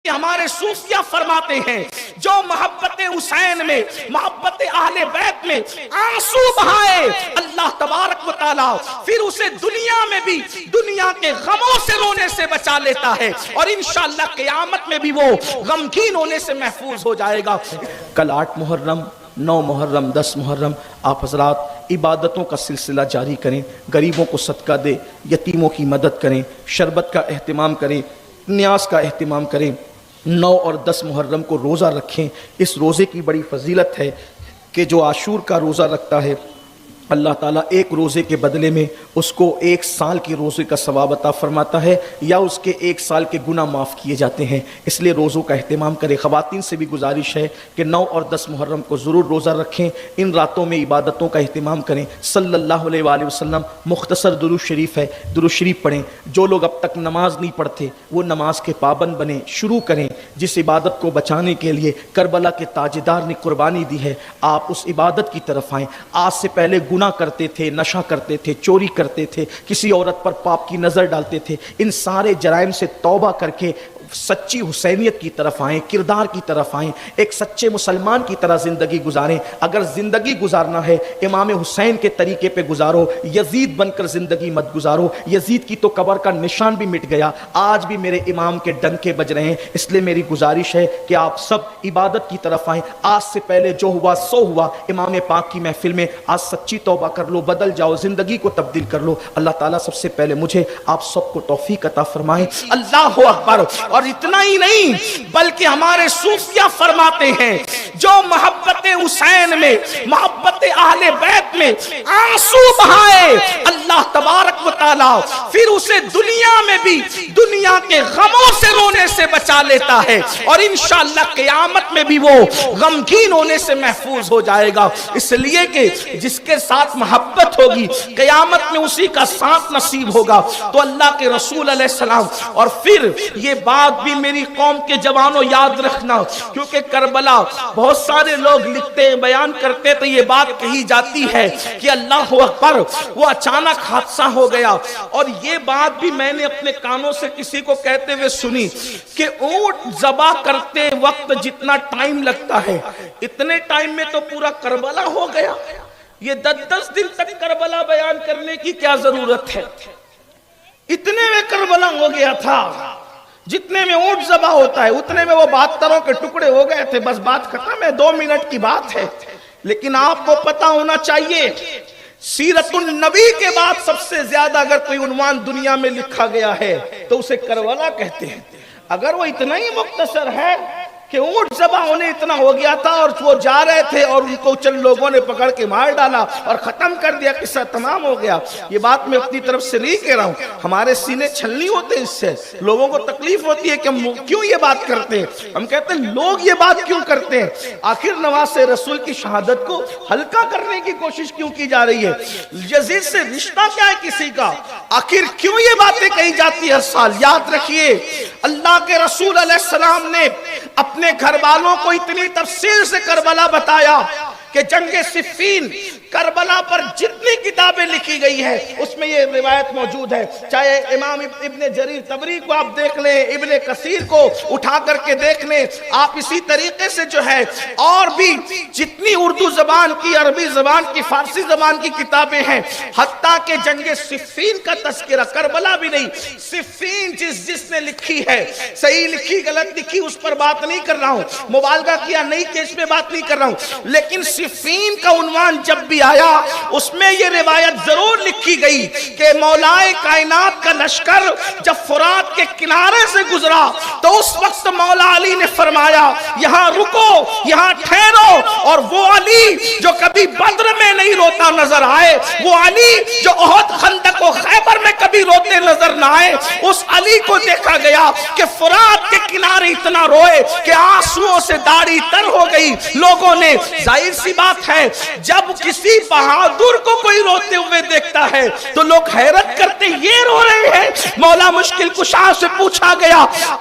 ہمارے صوفیہ فرماتے ہیں جو محبت حسین میں، محبت اہل بیت میں آنسو بہائے اللہ تبارک و تعالی پھر اسے دنیا میں بھی دنیا کے غموں سے رونے سے بچا لیتا ہے، اور انشاءاللہ قیامت میں بھی وہ غمگین ہونے سے محفوظ ہو جائے گا۔ کل 8 محرم، 9 محرم، 10 محرم آپ حضرات عبادتوں کا سلسلہ جاری کریں، غریبوں کو صدقہ دیں، یتیموں کی مدد کریں، شربت کا اہتمام کریں، نیاز کا اہتمام کریں۔ 9 اور 10 محرم کو روزہ رکھیں۔ اس روزے کی بڑی فضیلت ہے کہ جو عاشور کا روزہ رکھتا ہے اللہ تعالیٰ ایک روزے کے بدلے میں اس کو 1 سال کی روزے کا ثواب عطا فرماتا ہے، یا اس کے 1 سال کے گناہ معاف کیے جاتے ہیں۔ اس لیے روزوں کا اہتمام کریں۔ خواتین سے بھی گزارش ہے کہ 9 اور 10 محرم کو ضرور روزہ رکھیں، ان راتوں میں عبادتوں کا اہتمام کریں۔ صلی اللہ علیہ وآلہ وسلم مختصر درود شریف ہے، درود شریف پڑھیں۔ جو لوگ اب تک نماز نہیں پڑھتے وہ نماز کے پابند بنیں، شروع کریں۔ جس عبادت کو بچانے کے لیے کربلا کے تاجدار نے قربانی دی ہے، آپ اس عبادت کی طرف آئیں۔ آج سے پہلے گناہ کرتے تھے، نشہ کرتے تھے، چوری کرتے تھے، کسی عورت پر پاپ کی نظر ڈالتے تھے، ان سارے جرائم سے توبہ کر کے سچی حسینیت کی طرف آئیں، کردار کی طرف آئیں، ایک سچے مسلمان کی طرح زندگی گزاریں۔ اگر زندگی گزارنا ہے امام حسین کے طریقے پہ گزارو، یزید بن کر زندگی مت گزارو۔ یزید کی تو قبر کا نشان بھی مٹ گیا، آج بھی میرے امام کے ڈنکے بج رہے ہیں۔ اس لیے میری گزارش ہے کہ آپ سب عبادت کی طرف آئیں۔ آج سے پہلے جو ہوا سو ہوا، امام پاک کی محفل میں آج سچی توبہ کر لو، بدل جاؤ، زندگی کو تبدیل کر لو۔ اللہ تعالیٰ سب سے پہلے مجھے آپ سب کو توفیق عطا فرمائے۔ اللہ اکبر۔ اور اتنا ہی نہیں بلکہ ہمارے صوفیہ فرماتے ہیں جو محبت حسین میں، محبت اہل بیت میں آنسو بہائے اللہ تبارک و تعالی پھر اسے دنیا میں بھی دنیا کے غموں سے رونے سے بچا لیتا ہے، اور انشاءاللہ قیامت میں بھی وہ غمگین ہونے سے محفوظ ہو جائے گا۔ اس لیے کہ جس کے ساتھ محبت ہوگی قیامت میں اسی کا ساتھ نصیب ہوگا۔ تو اللہ کے رسول علیہ السلام، اور پھر یہ بات بھی میری قوم کے جوانوں یاد رکھنا، کیونکہ کربلا بہت سارے لوگ لکھتے ہیں، بیان کرتے تو یہ بات کہی جاتی ہے کہ اللہ اکبر وہ اچانک حادثہ ہو گیا، اور یہ بات بھی میں نے اپنے کانوں سے کسی کو کہتے ہوئے سنی کہ اونٹ ذبح کرتے وقت جتنا ٹائم لگتا ہے اتنے ٹائم میں تو پورا کربلا ہو گیا۔ یہ 10 دن تک کربلا بیان کرنے کی کیا ضرورت ہے؟ اتنے میں کربلا ہو گیا تھا، جتنے میں اونٹ ذبح ہوتا ہے اتنے میں وہ 72 کے ٹکڑے ہو گئے تھے، بس بات ختم ہے، 2 منٹ کی بات ہے۔ لیکن آپ کو پتا ہونا چاہیے سیرت النبی کے بعد سب سے زیادہ اگر کوئی عنوان دنیا میں لکھا گیا ہے تو اسے کربلا کہتے ہیں۔ اگر وہ اتنا ہی مختصر ہے کہ اونٹ ذبح ہونے اتنا ہو گیا تھا اور وہ جا رہے تھے اور ان کو چند لوگوں نے پکڑ کے مار ڈالا اور ختم کر دیا، قصہ تمام ہو گیا، یہ بات میں اپنی طرف سے نہیں کہہ رہا ہوں۔ ہمارے سینے چھلنی ہوتے ہیں، اس سے لوگوں کو تکلیف ہوتی ہے کہ ہم کیوں یہ بات کرتے ہیں۔ ہم کہتے ہیں لوگ یہ بات کیوں کرتے ہیں؟ آخر نواز رسول کی شہادت کو ہلکا کرنے کی کوشش کیوں کی جا رہی ہے؟ یزید سے رشتہ کیا ہے کسی کا؟ آخر کیوں یہ باتیں کہی جاتی ہے ہر سال؟ یاد رکھیے اللہ کے رسول علیہ السلام نے اپنے گھر والوں کو اتنی تفصیل سے کربلا بتایا کہ جنگ صفین کربلا پر جتنی کتابیں لکھی گئی ہے اس میں یہ روایت موجود ہے، چاہے امام ابن جریر طبری کو آپ دیکھ لیں، ابن کثیر کو اٹھا کر کے دیکھ لیں، آپ اسی طریقے سے جو ہے اور بھی جتنی اردو زبان کی، عربی زبان کی، فارسی زبان کی کتابیں ہیں، حتیٰ کہ جنگ صفین کا تذکرہ، کربلا بھی نہیں، صفین جس نے لکھی ہے، صحیح لکھی غلط لکھی اس پر بات نہیں کر رہا ہوں، مبالغہ کیا نہیں کہ اس پہ بات نہیں کر رہا ہوں، لیکن صفین کا عنوان جب بھی آیا اس میں یہ روایت ضرور لکھی گئی کہ مولا کائنات کا لشکر جب فرات کے کنارے سے گزرا تو اس وقت مولا علی نے فرمایا یہاں رکو، یہاں ٹھہرو، اور وہ علی جو کبھی بدر میں نہیں روتا نظر آئے، وہ علی جو احد، خندق و خیبر میں کبھی روتے نظر نہ آئے، اس علی کو دیکھا گیا کہ فرات کے کنارے اتنا روئے کہ آنسوؤں سے داڑھی تر ہو گئی۔ لوگوں نے، ظاہر سی بات ہے جب کسی بہادر کو کوئی روتے ہوئے دیکھتا ہے تو لوگ حیرت کرتے یہ رو رہے ہیں۔ مولا مشکل کشا سے پوچھا گیا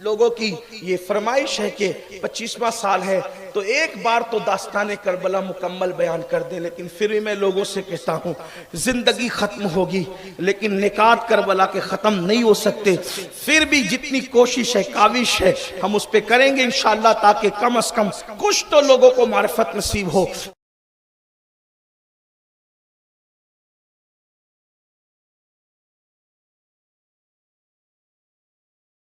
لوگوں کی یہ فرمائش ہے کہ 25واں سال ہے تو ایک بار تو داستان کربلا مکمل بیان کر دیں، لیکن پھر بھی میں لوگوں سے کہتا ہوں زندگی ختم ہوگی لیکن نکات کربلا کے ختم نہیں ہو سکتے، پھر بھی جتنی کوشش ہے کاوش ہے ہم اس پہ کریں گے انشاءاللہ، تاکہ کم از کم کچھ تو لوگوں کو معرفت نصیب ہو۔